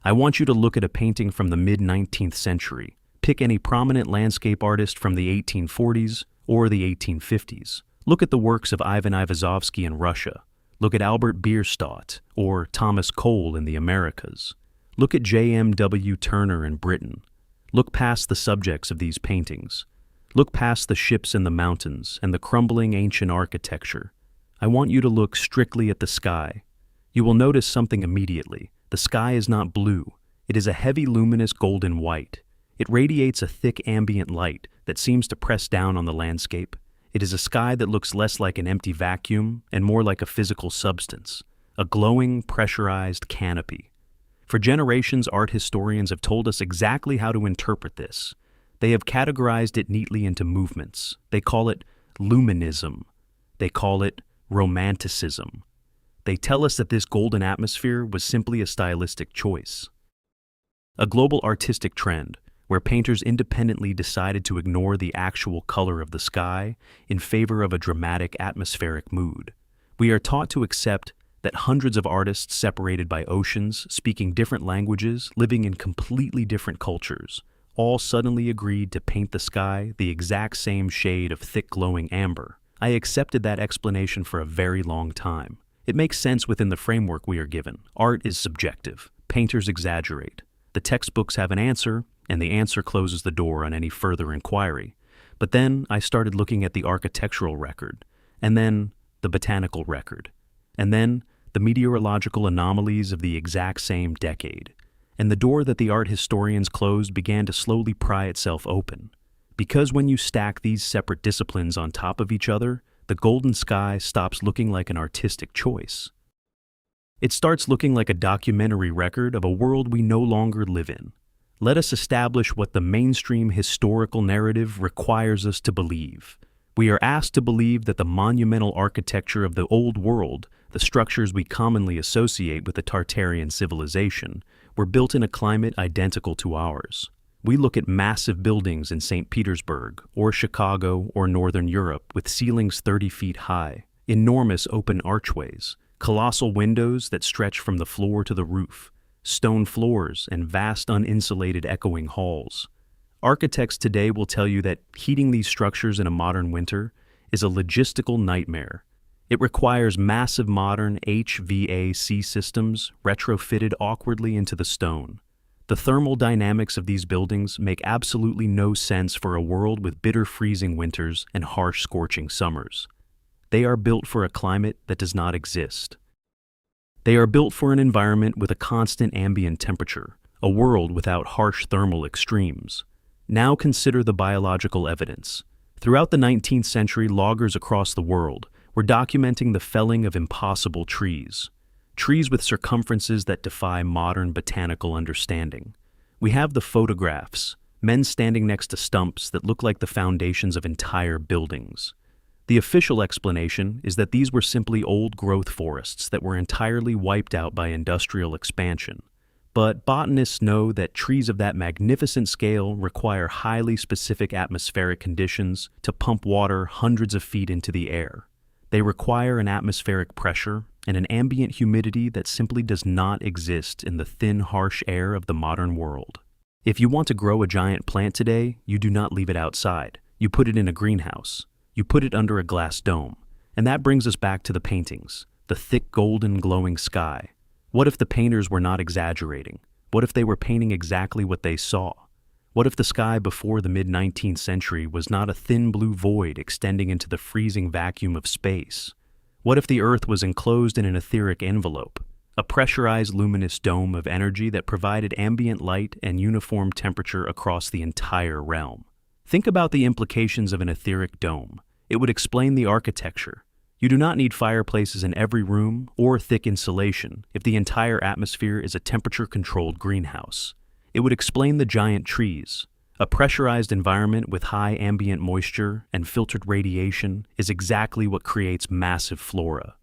I want you to look at a painting from the mid-19th century. Pick any prominent landscape artist from the 1840s or the 1850s. Look at the works of Ivan Aivazovsky in Russia. Look at Albert Bierstadt or Thomas Cole in the Americas. Look at J.M.W. Turner in Britain. Look past the subjects of these paintings. Look past the ships in the mountains and the crumbling ancient architecture. I want you to look strictly at the sky. You will notice something immediately. The sky is not blue. It is a heavy luminous golden white. It radiates a thick ambient light that seems to press down on the landscape. It is a sky that looks less like an empty vacuum and more like a physical substance, a glowing, pressurized canopy. For generations, art historians have told us exactly how to interpret this. They have categorized it neatly into movements. They call it luminism. They call it romanticism. They tell us that this golden atmosphere was simply a stylistic choice, a global artistic trend where painters independently decided to ignore the actual color of the sky in favor of a dramatic atmospheric mood. We are taught to accept that hundreds of artists separated by oceans, speaking different languages, living in completely different cultures, all suddenly agreed to paint the sky the exact same shade of thick glowing amber. I accepted that explanation for a very long time. It makes sense within the framework we are given. Art is subjective. Painters exaggerate. The textbooks have an answer, and the answer closes the door on any further inquiry. But then I started looking at the architectural record, and then the botanical record, and then the meteorological anomalies of the exact same decade. And the door that the art historians closed began to slowly pry itself open. Because when you stack these separate disciplines on top of each other, the golden sky stops looking like an artistic choice. It starts looking like a documentary record of a world we no longer live in. Let us establish what the mainstream historical narrative requires us to believe. We are asked to believe that the monumental architecture of the old world, the structures we commonly associate with the Tartarian civilization, were built in a climate identical to ours. We look at massive buildings in St. Petersburg, or Chicago, or Northern Europe with ceilings 30 feet high, enormous open archways, colossal windows that stretch from the floor to the roof, stone floors, and vast uninsulated echoing halls. Architects today will tell you that heating these structures in a modern winter is a logistical nightmare. It requires massive modern HVAC systems retrofitted awkwardly into the stone. The thermal dynamics of these buildings make absolutely no sense for a world with bitter freezing winters and harsh scorching summers. They are built for a climate that does not exist. They are built for an environment with a constant ambient temperature, a world without harsh thermal extremes. Now consider the biological evidence. Throughout the 19th century, loggers across the world were documenting the felling of impossible trees. Trees with circumferences that defy modern botanical understanding. We have the photographs, men standing next to stumps that look like the foundations of entire buildings. The official explanation is that these were simply old-growth forests that were entirely wiped out by industrial expansion. But botanists know that trees of that magnificent scale require highly specific atmospheric conditions to pump water hundreds of feet into the air. They require an atmospheric pressure and an ambient humidity that simply does not exist in the thin, harsh air of the modern world. If you want to grow a giant plant today, you do not leave it outside. You put it in a greenhouse. You put it under a glass dome. And that brings us back to the paintings, the thick, golden, glowing sky. What if the painters were not exaggerating? What if they were painting exactly what they saw? What if the sky before the mid-19th century was not a thin blue void extending into the freezing vacuum of space? What if the Earth was enclosed in an etheric envelope, a pressurized luminous dome of energy that provided ambient light and uniform temperature across the entire realm? Think about the implications of an etheric dome. It would explain the architecture. You do not need fireplaces in every room or thick insulation if the entire atmosphere is a temperature-controlled greenhouse. It would explain the giant trees. A pressurized environment with high ambient moisture and filtered radiation is exactly what creates massive flora.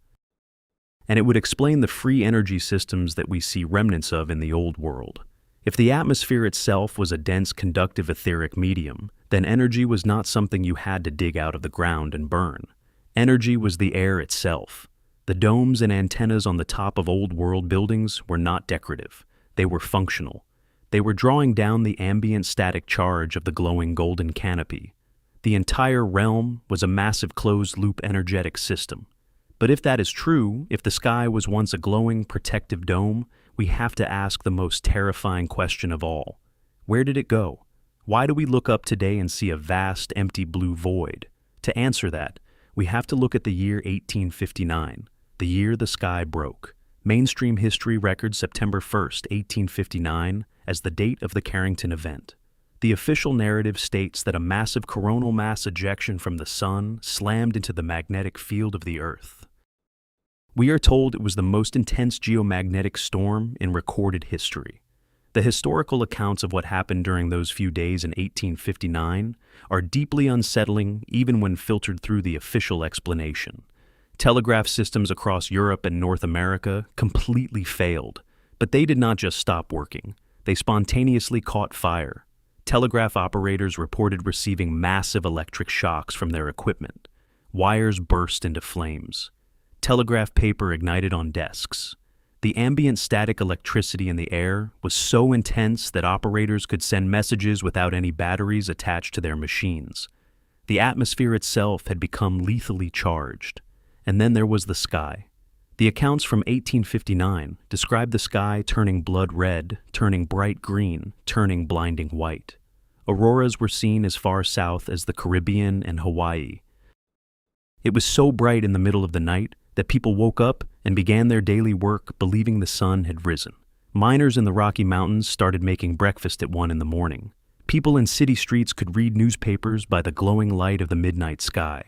And it would explain the free energy systems that we see remnants of in the old world. If the atmosphere itself was a dense conductive etheric medium, then energy was not something you had to dig out of the ground and burn. Energy was the air itself. The domes and antennas on the top of old world buildings were not decorative. They were functional. They were drawing down the ambient static charge of the glowing golden canopy. The entire realm was a massive closed-loop energetic system. But if that is true, if the sky was once a glowing, protective dome, we have to ask the most terrifying question of all. Where did it go? Why do we look up today and see a vast, empty blue void? To answer that, we have to look at the year 1859, the year the sky broke. Mainstream history records September 1st, 1859, as the date of the Carrington Event. The official narrative states that a massive coronal mass ejection from the sun slammed into the magnetic field of the Earth. We are told it was the most intense geomagnetic storm in recorded history. The historical accounts of what happened during those few days in 1859 are deeply unsettling even when filtered through the official explanation. Telegraph systems across Europe and North America completely failed, but they did not just stop working. They spontaneously caught fire. Telegraph operators reported receiving massive electric shocks from their equipment. Wires burst into flames. Telegraph paper ignited on desks. The ambient static electricity in the air was so intense that operators could send messages without any batteries attached to their machines. The atmosphere itself had become lethally charged. And then there was the sky. The accounts from 1859 describe the sky turning blood red, turning bright green, turning blinding white. Auroras were seen as far south as the Caribbean and Hawaii. It was so bright in the middle of the night that people woke up and began their daily work believing the sun had risen. Miners in the Rocky Mountains started making breakfast at 1 in the morning. People in city streets could read newspapers by the glowing light of the midnight sky.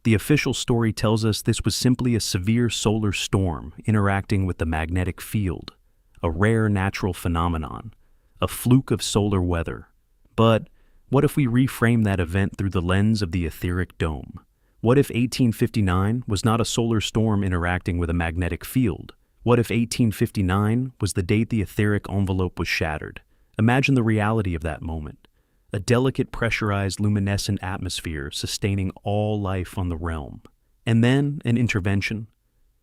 The official story tells us this was simply a severe solar storm interacting with the magnetic field, a rare natural phenomenon, a fluke of solar weather. But what if we reframe that event through the lens of the etheric dome? What if 1859 was not a solar storm interacting with a magnetic field? What if 1859 was the date the etheric envelope was shattered? Imagine the reality of that moment. A delicate pressurized luminescent atmosphere sustaining all life on the realm. And then an intervention.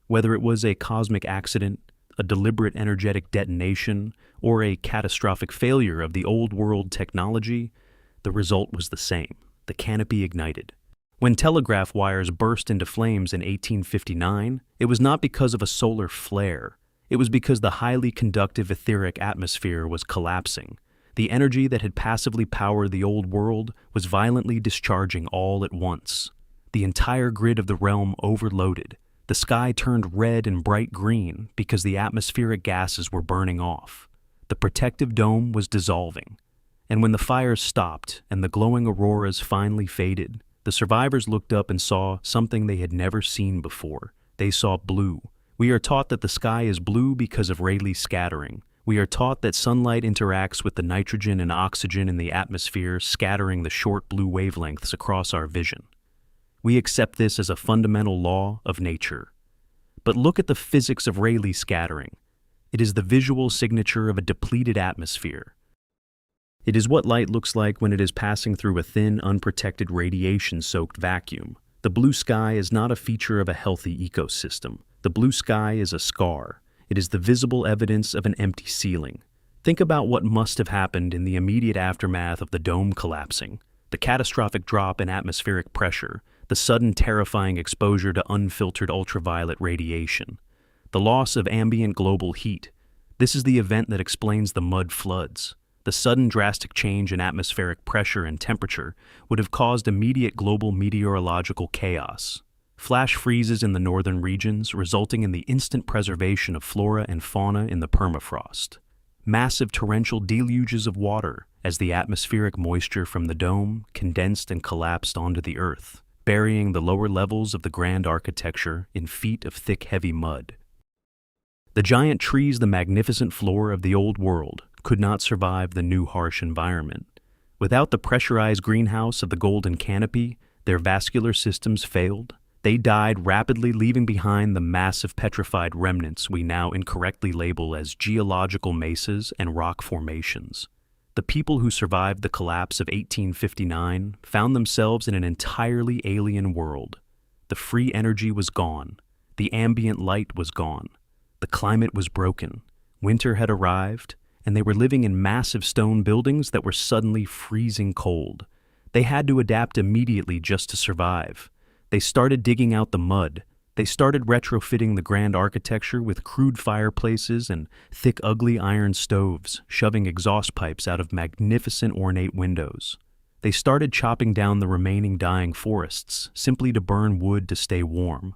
Whether it was a cosmic accident, a deliberate energetic detonation, or a catastrophic failure of the old world technology, the result was the same. The canopy ignited. When telegraph wires burst into flames in 1859, it was not because of a solar flare. It was because the highly conductive etheric atmosphere was collapsing. The energy that had passively powered the old world was violently discharging all at once. The entire grid of the realm overloaded. The sky turned red and bright green because the atmospheric gases were burning off. The protective dome was dissolving. And when the fires stopped and the glowing auroras finally faded, the survivors looked up and saw something they had never seen before. They saw blue. We are taught that the sky is blue because of Rayleigh scattering. We are taught that sunlight interacts with the nitrogen and oxygen in the atmosphere, scattering the short blue wavelengths across our vision. We accept this as a fundamental law of nature. But look at the physics of Rayleigh scattering. It is the visual signature of a depleted atmosphere. It is what light looks like when it is passing through a thin, unprotected, radiation-soaked vacuum. The blue sky is not a feature of a healthy ecosystem. The blue sky is a scar. It is the visible evidence of an empty ceiling. Think about what must have happened in the immediate aftermath of the dome collapsing. The catastrophic drop in atmospheric pressure, the sudden terrifying exposure to unfiltered ultraviolet radiation, the loss of ambient global heat. This is the event that explains the mud floods. The sudden drastic change in atmospheric pressure and temperature would have caused immediate global meteorological chaos. Flash freezes in the northern regions, resulting in the instant preservation of flora and fauna in the permafrost. Massive torrential deluges of water as the atmospheric moisture from the dome condensed and collapsed onto the earth, burying the lower levels of the grand architecture in feet of thick, heavy mud. The giant trees, the magnificent flora of the old world, could not survive the new harsh environment. Without the pressurized greenhouse of the golden canopy, their vascular systems failed. They died rapidly, leaving behind the massive petrified remnants we now incorrectly label as geological mesas and rock formations. The people who survived the collapse of 1859 found themselves in an entirely alien world. The free energy was gone. The ambient light was gone. The climate was broken. Winter had arrived, and they were living in massive stone buildings that were suddenly freezing cold. They had to adapt immediately just to survive. They started digging out the mud. They started retrofitting the grand architecture with crude fireplaces and thick, ugly iron stoves, shoving exhaust pipes out of magnificent ornate windows. They started chopping down the remaining dying forests, simply to burn wood to stay warm.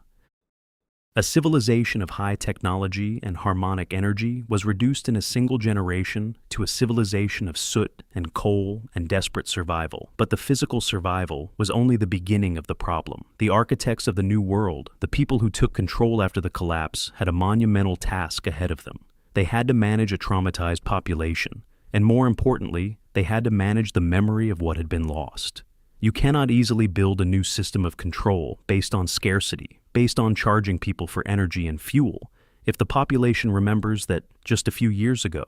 A civilization of high technology and harmonic energy was reduced in a single generation to a civilization of soot and coal and desperate survival. But the physical survival was only the beginning of the problem. The architects of the New World, the people who took control after the collapse, had a monumental task ahead of them. They had to manage a traumatized population, and more importantly, they had to manage the memory of what had been lost. You cannot easily build a new system of control based on scarcity, based on charging people for energy and fuel, if the population remembers that just a few years ago,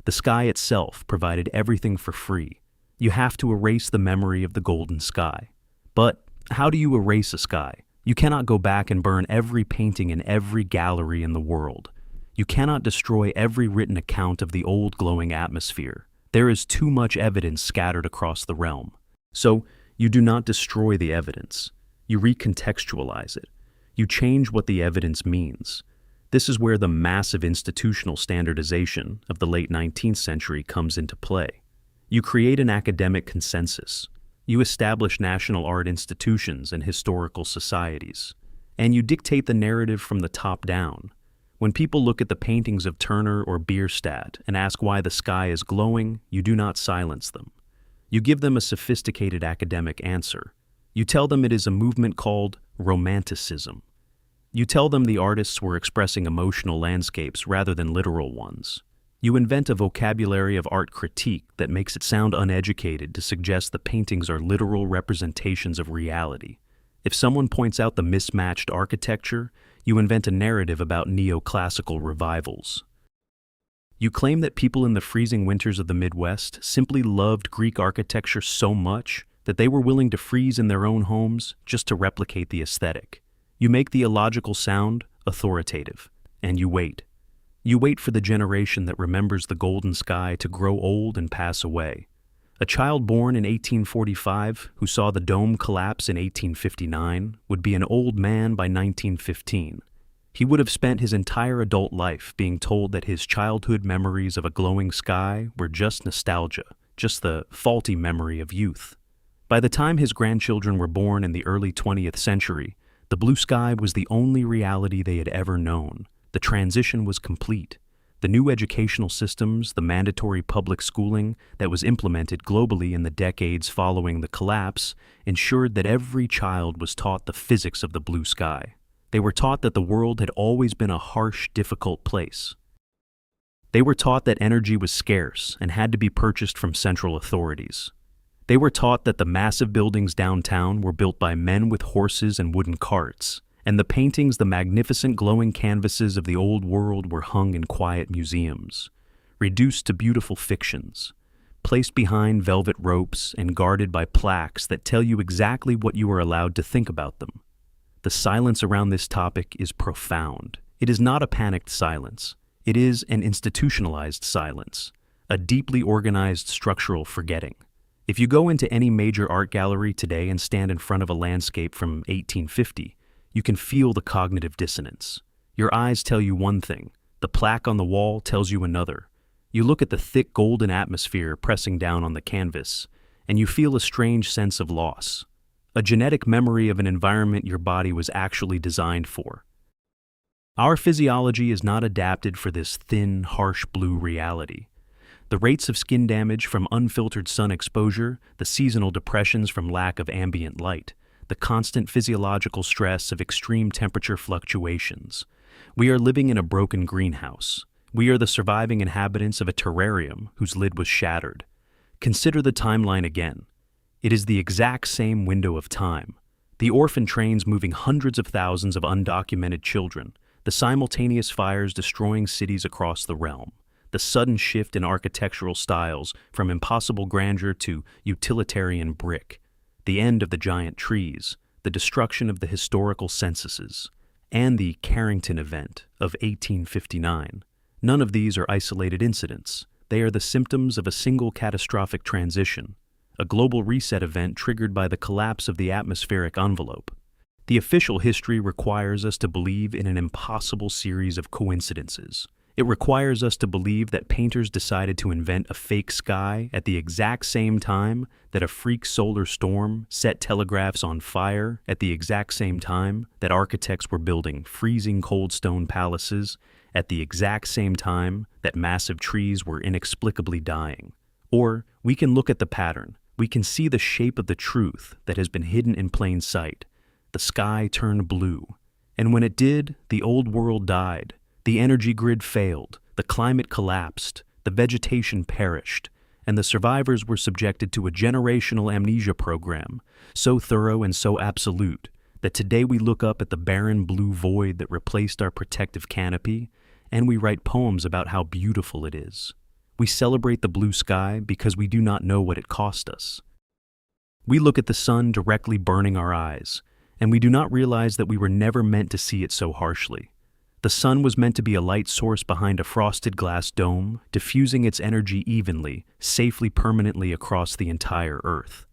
the sky itself provided everything for free. You have to erase the memory of the golden sky. But how do you erase a sky? You cannot go back and burn every painting in every gallery in the world. You cannot destroy every written account of the old glowing atmosphere. There is too much evidence scattered across the realm. So, you do not destroy the evidence. You recontextualize it. You change what the evidence means. This is where the massive institutional standardization of the late 19th century comes into play. You create an academic consensus. You establish national art institutions and historical societies. And you dictate the narrative from the top down. When people look at the paintings of Turner or Bierstadt and ask why the sky is glowing, you do not silence them. You give them a sophisticated academic answer. You tell them it is a movement called Romanticism. You tell them the artists were expressing emotional landscapes rather than literal ones. You invent a vocabulary of art critique that makes it sound uneducated to suggest the paintings are literal representations of reality. If someone points out the mismatched architecture, you invent a narrative about neoclassical revivals. You claim that people in the freezing winters of the Midwest simply loved Greek architecture so much that they were willing to freeze in their own homes just to replicate the aesthetic. You make the illogical sound authoritative, and you wait. You wait for the generation that remembers the golden sky to grow old and pass away. A child born in 1845 who saw the dome collapse in 1859 would be an old man by 1915. He would have spent his entire adult life being told that his childhood memories of a glowing sky were just nostalgia, just the faulty memory of youth. By the time his grandchildren were born in the early 20th century, the blue sky was the only reality they had ever known. The transition was complete. The new educational systems, the mandatory public schooling that was implemented globally in the decades following the collapse, ensured that every child was taught the physics of the blue sky. They were taught that the world had always been a harsh, difficult place. They were taught that energy was scarce and had to be purchased from central authorities. They were taught that the massive buildings downtown were built by men with horses and wooden carts, and the paintings, the magnificent glowing canvases of the old world were hung in quiet museums, reduced to beautiful fictions, placed behind velvet ropes and guarded by plaques that tell you exactly what you are allowed to think about them. The silence around this topic is profound. It is not a panicked silence. It is an institutionalized silence, a deeply organized structural forgetting. If you go into any major art gallery today and stand in front of a landscape from 1850, you can feel the cognitive dissonance. Your eyes tell you one thing, the plaque on the wall tells you another. You look at the thick golden atmosphere pressing down on the canvas, and you feel a strange sense of loss, a genetic memory of an environment your body was actually designed for. Our physiology is not adapted for this thin, harsh blue reality. The rates of skin damage from unfiltered sun exposure, the seasonal depressions from lack of ambient light, the constant physiological stress of extreme temperature fluctuations. We are living in a broken greenhouse. We are the surviving inhabitants of a terrarium whose lid was shattered. Consider the timeline again. It is the exact same window of time. The orphan trains moving hundreds of thousands of undocumented children, the simultaneous fires destroying cities across the realm, the sudden shift in architectural styles from impossible grandeur to utilitarian brick, the end of the giant trees, the destruction of the historical censuses, and the Carrington Event of 1859. None of these are isolated incidents. They are the symptoms of a single catastrophic transition, a global reset event triggered by the collapse of the atmospheric envelope. The official history requires us to believe in an impossible series of coincidences. It requires us to believe that painters decided to invent a fake sky at the exact same time that a freak solar storm set telegraphs on fire, at the exact same time that architects were building freezing cold stone palaces, at the exact same time that massive trees were inexplicably dying. Or we can look at the pattern. We can see the shape of the truth that has been hidden in plain sight. The sky turned blue. And when it did, the old world died. The energy grid failed, the climate collapsed, the vegetation perished, and the survivors were subjected to a generational amnesia program, so thorough and so absolute that today we look up at the barren blue void that replaced our protective canopy, and we write poems about how beautiful it is. We celebrate the blue sky because we do not know what it cost us. We look at the sun directly burning our eyes, and we do not realize that we were never meant to see it so harshly. The sun was meant to be a light source behind a frosted glass dome, diffusing its energy evenly, safely, permanently across the entire Earth.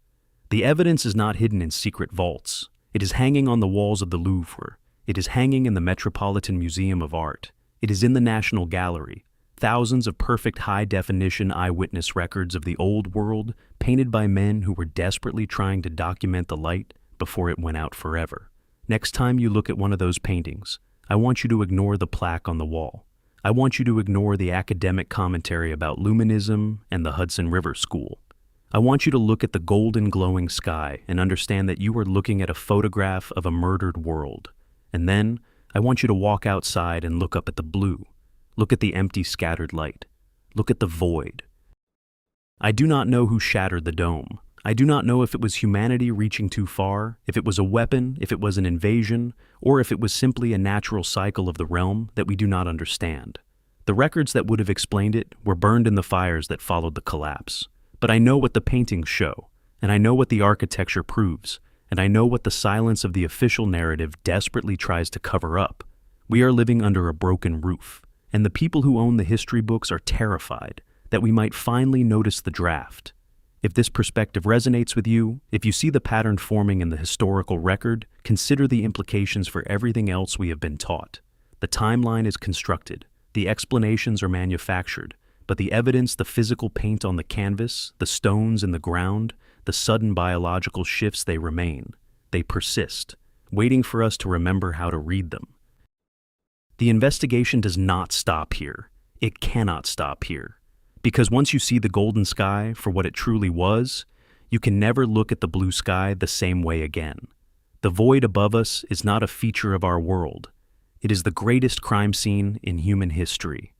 The evidence is not hidden in secret vaults. It is hanging on the walls of the Louvre. It is hanging in the Metropolitan Museum of Art. It is in the National Gallery. Thousands of perfect high-definition eyewitness records of the old world, painted by men who were desperately trying to document the light before it went out forever. Next time you look at one of those paintings, I want you to ignore the plaque on the wall. I want you to ignore the academic commentary about Luminism and the Hudson River School. I want you to look at the golden glowing sky and understand that you are looking at a photograph of a murdered world. And then, I want you to walk outside and look up at the blue. Look at the empty scattered light. Look at the void. I do not know who shattered the dome. I do not know if it was humanity reaching too far, if it was a weapon, if it was an invasion, or if it was simply a natural cycle of the realm that we do not understand. The records that would have explained it were burned in the fires that followed the collapse. But I know what the paintings show, and I know what the architecture proves, and I know what the silence of the official narrative desperately tries to cover up. We are living under a broken roof, and the people who own the history books are terrified that we might finally notice the draft. If this perspective resonates with you, if you see the pattern forming in the historical record, consider the implications for everything else we have been taught. The timeline is constructed, the explanations are manufactured, but the evidence, the physical paint on the canvas, the stones in the ground, the sudden biological shifts, they remain. They persist, waiting for us to remember how to read them. The investigation does not stop here. It cannot stop here. Because once you see the golden sky for what it truly was, you can never look at the blue sky the same way again. The void above us is not a feature of our world. It is the greatest crime scene in human history.